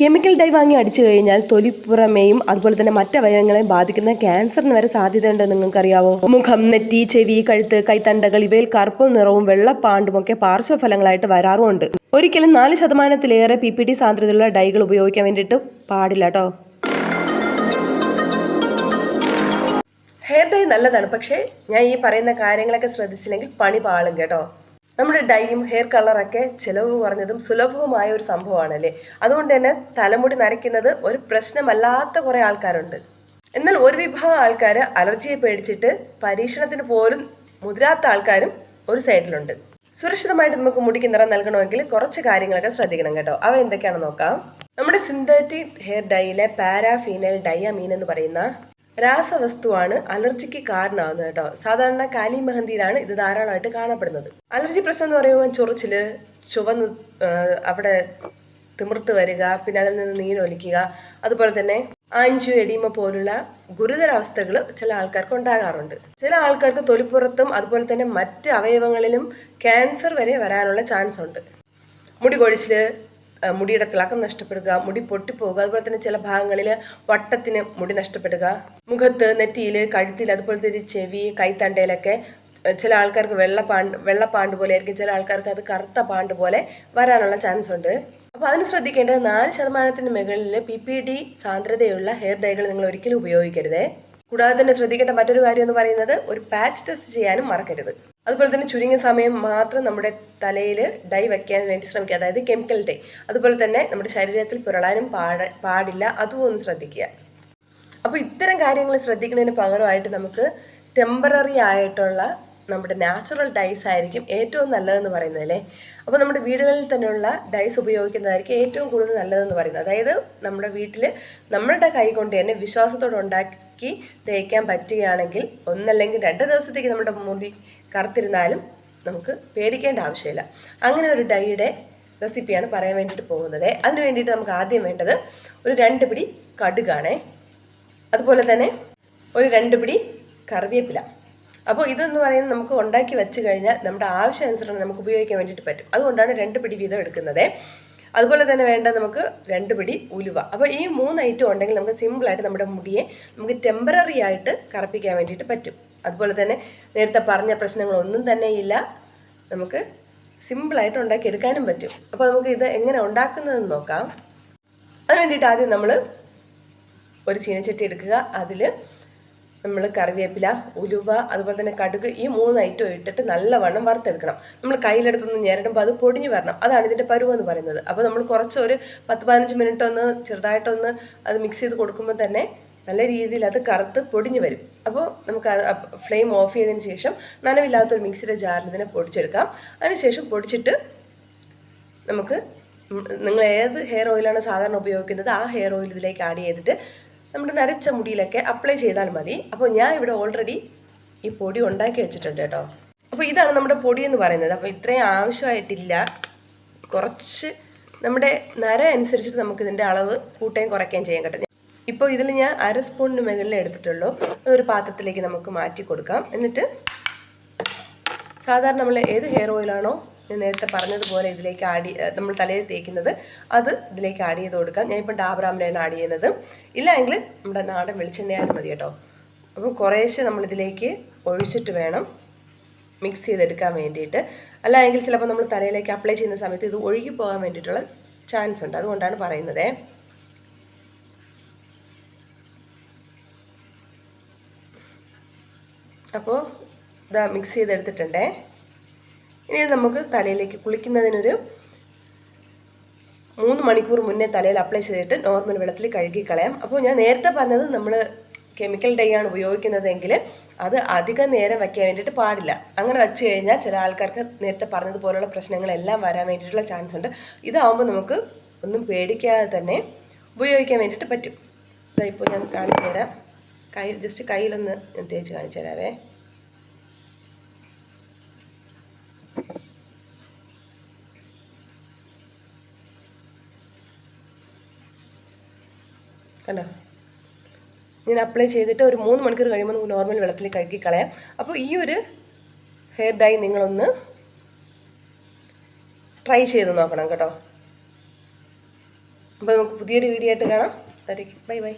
Chemical dye വാങ്ങി അടിച്ചു കഴിഞ്ഞാൽ തൊലിപ്പുറമേയും അതുപോലെ തന്നെ മറ്റവയവങ്ങളെയും ബാധിക്കുന്ന ക്യാൻസറിന് വരെ സാധ്യതയുണ്ടെന്ന് നിങ്ങൾക്കറിയാവോ? മുഖം, നെറ്റി, ചെവി, കഴുത്ത്, കൈത്തണ്ടകൾ ഇവയിൽ കറുപ്പും നിറവും വെള്ളപ്പാണ്ടും ഒക്കെ പാർശ്വഫലങ്ങളായിട്ട് വരാറുമുണ്ട്. ഒരിക്കലും 4% PPT സാന്ദ്രതയുള്ള ഡൈകൾ ഉപയോഗിക്കാൻ വേണ്ടിയിട്ട് പാടില്ല കേട്ടോ. ഹെയർ ഡൈ നല്ലതാണ്, പക്ഷേ ഞാൻ ഈ പറയുന്ന കാര്യങ്ങളൊക്കെ ശ്രദ്ധിച്ചില്ലെങ്കിൽ പണി പാളും കേട്ടോ. നമ്മുടെ ഡൈയും ഹെയർ കളറൊക്കെ ചിലവ് കുറഞ്ഞതും സുലഭവുമായ ഒരു സംഭവമാണല്ലേ. അതുകൊണ്ട് തന്നെ തലമുടി നരയ്ക്കുന്നത് ഒരു പ്രശ്നമല്ലാത്ത കുറേ ആൾക്കാരുണ്ട്. എന്നാൽ ഒരു വിഭാഗം ആൾക്കാർ അലർജിയെ പേടിച്ചിട്ട് പരീക്ഷണത്തിന് പോലും മുതിരാത്ത ആൾക്കാരും ഒരു സൈഡിലുണ്ട്. സുരക്ഷിതമായിട്ട് നമുക്ക് മുടിക്ക് നിറം നൽകണമെങ്കിൽ കുറച്ച് കാര്യങ്ങളൊക്കെ ശ്രദ്ധിക്കണം കേട്ടോ. അവ എന്തൊക്കെയാണെന്ന് നോക്കാം. നമ്മുടെ സിന്തറ്റിക് ഹെയർ ഡൈയിലെ പാരാഫീനൈൽ ഡയമീൻ എന്ന് പറയുന്ന രാസവസ്തുവാണ് അലർജിക്ക് കാരണമാകുന്നത് കേട്ടോ. സാധാരണ കാലി മെഹന്തിയിലാണ് ഇത് ധാരാളമായിട്ട് കാണപ്പെടുന്നത്. അലർജി പ്രശ്നം എന്ന് പറയുമ്പോൾ ചൊറിച്ചില്, ചുവന്ന് അവിടെ തിമിർത്ത് വരിക, പിന്നെ അതിൽ നിന്ന് നീരൊലിക്കുക, അതുപോലെ തന്നെ ആൻജിയോ എഡീമ പോലുള്ള ഗുരുതരാവസ്ഥകൾ ചില ആൾക്കാർക്ക് ഉണ്ടാകാറുണ്ട്. ചില ആൾക്കാർക്ക് തൊലിപ്പുറത്തും അതുപോലെ തന്നെ മറ്റ് അവയവങ്ങളിലും ക്യാൻസർ വരെ വരാനുള്ള ചാൻസ് ഉണ്ട്. മുടി കൊഴിച്ചില്, മുടിയുടെ തിളക്കം നഷ്ടപ്പെടുക, മുടി പൊട്ടിപ്പോവുക, അതുപോലെ തന്നെ ചില ഭാഗങ്ങളിൽ വട്ടത്തിന് മുടി നഷ്ടപ്പെടുക, മുഖത്ത്, നെറ്റിയിൽ, കഴുത്തിൽ, അതുപോലെ തന്നെ ചെവി, കൈത്തണ്ടയിലൊക്കെ ചില ആൾക്കാർക്ക് വെള്ളപ്പാണ്ട് പോലെ ആയിരിക്കും, ചില ആൾക്കാർക്ക് അത് കറുത്ത പാണ്ട് പോലെ വരാനുള്ള ചാൻസ് ഉണ്ട്. അപ്പോൾ അതിന് ശ്രദ്ധിക്കേണ്ടത് 4% മുകളിൽ PPT സാന്ദ്രതയുള്ള ഹെയർ ഡൈകൾ നിങ്ങൾ ഒരിക്കലും ഉപയോഗിക്കരുതേ. കൂടാതെ തന്നെ ശ്രദ്ധിക്കേണ്ട മറ്റൊരു കാര്യം എന്ന് പറയുന്നത് ഒരു പാച്ച് ടെസ്റ്റ് ചെയ്യാനും മറക്കരുത്. അതുപോലെ തന്നെ ചുരുങ്ങിയ സമയം മാത്രം നമ്മുടെ തലയിൽ ഡൈ വയ്ക്കാൻ വേണ്ടി ശ്രമിക്കുക, അതായത് കെമിക്കൽ ഡൈ. അതുപോലെ തന്നെ നമ്മുടെ ശരീരത്തിൽ പുരളാനും പാടില്ല, അതും ഒന്ന് ശ്രദ്ധിക്കുക. അപ്പോൾ ഇത്തരം കാര്യങ്ങൾ ശ്രദ്ധിക്കുന്നതിന് പകരമായിട്ട് നമുക്ക് ടെമ്പററി ആയിട്ടുള്ള നമ്മുടെ നാച്ചുറൽ ഡൈസ് ആയിരിക്കും ഏറ്റവും നല്ലതെന്ന് പറയുന്നത് അല്ലേ. അപ്പോൾ നമ്മുടെ വീടുകളിൽ തന്നെയുള്ള ഡൈസ് ഉപയോഗിക്കുന്നതായിരിക്കും ഏറ്റവും കൂടുതൽ നല്ലതെന്ന് പറയുന്നത്. അതായത് നമ്മുടെ വീട്ടിൽ നമ്മളുടെ കൈ കൊണ്ട് തന്നെ വിശ്വാസത്തോടെ ഉണ്ടാക്കി തേക്കാൻ പറ്റുകയാണെങ്കിൽ 1 അല്ലെങ്കിൽ 2 ദിവസത്തേക്ക് നമ്മുടെ മുടി കറുത്തിരുന്നാലും നമുക്ക് പേടിക്കേണ്ട ആവശ്യമില്ല. അങ്ങനെ ഒരു ഡൈയുടെ റെസിപ്പിയാണ് പറയാൻ വേണ്ടിയിട്ട് പോകുന്നത്. അതിന് വേണ്ടിയിട്ട് നമുക്ക് ആദ്യം വേണ്ടത് ഒരു 2 പിടി കടുകാണേ, അതുപോലെ തന്നെ ഒരു 2 പിടി കറിവേപ്പില. അപ്പോൾ ഇതെന്ന് പറയുന്നത് നമുക്ക് ഉണ്ടാക്കി വെച്ച് കഴിഞ്ഞാൽ നമ്മുടെ ആവശ്യാനുസരണം നമുക്ക് ഉപയോഗിക്കാൻ വേണ്ടിയിട്ട് പറ്റും. അതുകൊണ്ടാണ് 2 പിടി വീതം എടുക്കുന്നത്. അതുപോലെ തന്നെ വേണ്ട നമുക്ക് 2 പിടി ഉലുവ. അപ്പോൾ ഈ 3 ഐറ്റം ഉണ്ടെങ്കിൽ നമുക്ക് സിമ്പിളായിട്ട് നമ്മുടെ മുടിയെ നമുക്ക് ടെമ്പററി ആയിട്ട് കറുപ്പിക്കാൻ വേണ്ടിയിട്ട് പറ്റും. അതുപോലെ തന്നെ നേരത്തെ പറഞ്ഞ പ്രശ്നങ്ങളൊന്നും തന്നെ ഇല്ല, നമുക്ക് സിമ്പിളായിട്ട് ഉണ്ടാക്കിയെടുക്കാനും പറ്റും. അപ്പോൾ നമുക്ക് ഇത് എങ്ങനെ ഉണ്ടാക്കുന്നതെന്ന് നോക്കാം. അതിന് വേണ്ടിയിട്ട് ആദ്യം നമ്മൾ ഒരു ചീനച്ചട്ടി എടുക്കുക. അതിൽ നമ്മൾ കറിവേപ്പില, ഉലുവ, അതുപോലെ തന്നെ കടുക്, ഈ 3 ഐറ്റം ഇട്ടിട്ട് നല്ലവണ്ണം വറുത്തെടുക്കണം. നമ്മൾ കയ്യിലെടുത്തൊന്ന് ഞെരടുമ്പോൾ അത് പൊടിഞ്ഞു വരണം. അതാണ് ഇതിൻ്റെ പരുവെന്ന് പറയുന്നത്. അപ്പോൾ നമ്മൾ കുറച്ച് ഒരു 10-15 മിനിറ്റ് ഒന്ന് ചെറുതായിട്ടൊന്ന് അത് മിക്സ് ചെയ്ത് കൊടുക്കുമ്പോൾ തന്നെ നല്ല രീതിയിൽ അത് കറുത്ത് പൊടിഞ്ഞു വരും. അപ്പോൾ നമുക്ക് ഫ്ലെയിം ഓഫ് ചെയ്തതിന് ശേഷം നനവില്ലാത്തൊരു മിക്സിയുടെ ജാറിൽ ഇതിനെ പൊടിച്ചെടുക്കാം. അതിനുശേഷം പൊടിച്ചിട്ട് നമുക്ക് നിങ്ങൾ ഏത് ഹെയർ ഓയിലാണോ സാധാരണ ഉപയോഗിക്കുന്നത് ആ ഹെയർ ഓയിൽ ഇതിലേക്ക് ആഡ് ചെയ്തിട്ട് നമ്മുടെ നരച്ച മുടിയിലൊക്കെ അപ്ലൈ ചെയ്താൽ മതി. അപ്പോൾ ഞാൻ ഇവിടെ ഓൾറെഡി ഈ പൊടി ഉണ്ടാക്കി വെച്ചിട്ടുണ്ട് കേട്ടോ. അപ്പോൾ ഇതാണ് നമ്മുടെ പൊടി എന്ന് പറയുന്നത്. അപ്പോൾ ഇത്രയും ആവശ്യമായിട്ടില്ല, കുറച്ച് നമ്മുടെ നര അനുസരിച്ചിട്ട് നമുക്ക് ഇതിൻ്റെ അളവ് കൂട്ടുകയും കുറയ്ക്കുകയും ചെയ്യാൻ കേട്ടോ. ഇപ്പോൾ ഇതിൽ ഞാൻ 1/2 സ്പൂണിന് മുകളിൽ എടുത്തിട്ടുള്ളൂ. അതൊരു പാത്രത്തിലേക്ക് നമുക്ക് മാറ്റി കൊടുക്കാം. എന്നിട്ട് സാധാരണ നമ്മൾ ഏത് ഹെയർ ഓയിലാണോ ഞാൻ നേരത്തെ പറഞ്ഞതുപോലെ ഇതിലേക്ക് നമ്മൾ തലയിൽ തേക്കുന്നത് അത് ഇതിലേക്ക് ആഡ് ചെയ്ത് കൊടുക്കാം. ഞാനിപ്പോൾ ഡാബർ ആംലയാണ് ആഡ് ചെയ്യുന്നത്. ഇല്ല എങ്കിൽ നമ്മുടെ നാടൻ വെളിച്ചെണ്ണയാലും മതി കേട്ടോ. അപ്പോൾ കുറേശ്ശെ നമ്മളിതിലേക്ക് ഒഴിച്ചിട്ട് വേണം മിക്സ് ചെയ്തെടുക്കാൻ വേണ്ടിയിട്ട്. അല്ല എങ്കിൽ ചിലപ്പോൾ നമ്മൾ തലയിലേക്ക് അപ്ലൈ ചെയ്യുന്ന സമയത്ത് ഇത് ഒഴുകി പോകാൻ വേണ്ടിയിട്ടുള്ള ചാൻസ് ഉണ്ട്. അതുകൊണ്ടാണ് പറയുന്നത്. അപ്പോൾ ഇതാ മിക്സ് ചെയ്തെടുത്തിട്ടുണ്ടേ. ഇനി നമുക്ക് തലയിലേക്ക് കുളിക്കുന്നതിനൊരു 3 മണിക്കൂർ മുന്നേ തലയിൽ അപ്ലൈ ചെയ്തിട്ട് നോർമൽ വെള്ളത്തിൽ കഴുകി കളയാം. അപ്പോൾ ഞാൻ നേരത്തെ പറഞ്ഞത് നമ്മൾ കെമിക്കൽ ഡൈ ആണ് ഉപയോഗിക്കുന്നതെങ്കിൽ അത് അധികം നേരം വയ്ക്കാൻ വേണ്ടിയിട്ട് പാടില്ല. അങ്ങനെ വെച്ച് കഴിഞ്ഞാൽ ചില ആൾക്കാർക്ക് നേരത്തെ പറഞ്ഞതുപോലുള്ള പ്രശ്നങ്ങളെല്ലാം വരാൻ വേണ്ടിയിട്ടുള്ള ചാൻസ് ഉണ്ട്. ഇതാവുമ്പോൾ നമുക്ക് ഒന്നും പേടിക്കാതെ തന്നെ ഉപയോഗിക്കാൻ വേണ്ടിയിട്ട് പറ്റും. ഇതായിപ്പോൾ ഞാൻ കാണിച്ചു തരാം. ജസ്റ്റ് കയ്യിലൊന്ന് ഞാൻ തേച്ച് കാണിച്ചു തരാവേ. കണ്ടോ, ഞാൻ അപ്ലൈ ചെയ്തിട്ട് ഒരു 3 മണിക്കൂർ കഴിയുമ്പോൾ നമുക്ക് നോർമൽ വെള്ളത്തിൽ കഴുകി കളയാം. അപ്പോൾ ഈ ഒരു ഹെയർ ഡൈ നിങ്ങളൊന്ന് ട്രൈ ചെയ്ത് നോക്കണം കേട്ടോ. അപ്പോൾ നമുക്ക് പുതിയൊരു വീഡിയോ ആയിട്ട് കാണാം. Bye bye.